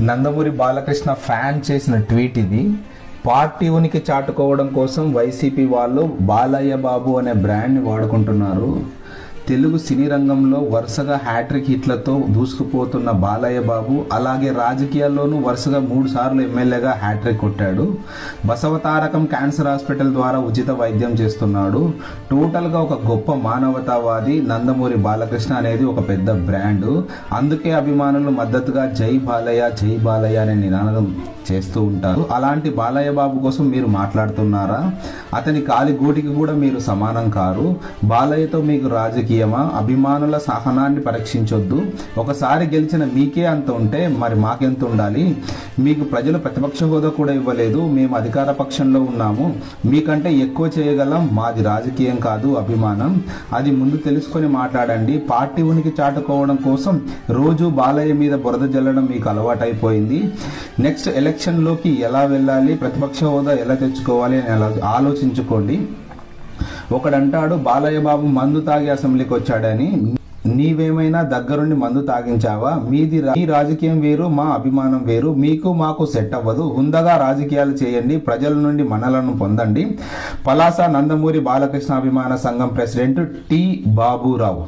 Nandamuri Balakrishna fan చేసిన tweet ఇది. Party ఉనికి చాటుకోవడం కోసం వైసీపీ వాళ్ళు బాలయ్య బాబు అనే బ్రాండ్ని వాడుకుంటున్నారు. తెలుగు సినీ రంగంలో వరుసగా హ్యాట్రిక్ హిట్లతో దూసుకుపోతున్న బాలయ్య బాబు అలాగే రాజకీయాల్లోనూ వరుసగా 3 సార్లు ఎమ్మెల్యేగా హ్యాట్రిక్ కొట్టాడు. బసవతారకం క్యాన్సర్ హాస్పిటల్ ద్వారా ఉచిత వైద్యం చేస్తున్నాడు. టోటల్గా ఒక గొప్ప మానవతావాది. నందమూరి బాలకృష్ణ అనేది ఒక పెద్ద బ్రాండ్. అందుకే అభిమానులు మద్దతుగా జై బాలయ్య అనే నినాదం చేస్తూ ఉంటారు. అలాంటి బాలయ్య బాబు కోసం మీరు మాట్లాడుతున్నారా? అతని కాలి గూటికి కూడా మీరు సమానం కారు. బాలయ్యతో మీకు రాజకీయమా? అభిమానుల సహనాన్ని పరీక్షించొద్దు. ఒకసారి గెలిచిన మీకే అంత ఉంటే మరి మాకెంత ఉండాలి? మీకు ప్రజలు ప్రతిపక్ష హోదా కూడా ఇవ్వలేదు. మేము అధికార పక్షంలో ఉన్నాము. మీకంటే ఎక్కువ చేయగలం. మాది రాజకీయం కాదు, అభిమానం. అది ముందు తెలుసుకొని మాట్లాడండి. పార్టీ ఉనికి చాటుకోవడం కోసం రోజు బాలయ్య మీద బురద జల్లడం మీకు అలవాటైపోయింది. నెక్స్ట్ ఎలక్షన్లోకి ఎలా వెళ్ళాలి, ప్రతిపక్ష హోదా ఎలా తెచ్చుకోవాలి అని ఆలోచించుకోండి. ఒకడంటాడు బాలయ్య బాబు మందు తాగి అసెంబ్లీకి వచ్చాడని. నీవేమైనా దగ్గరుండి మందు తాగించావా? మీ రాజకీయం వేరు, మా అభిమానం వేరు. మీకు మాకు సెట్ అవ్వదు. హుందాగా రాజకీయాలు చేయండి. ప్రజల నుండి మనలను పొందండి. పలాస నందమూరి బాలకృష్ణ అభిమాన సంఘం ప్రెసిడెంట్ టి బాబురావు.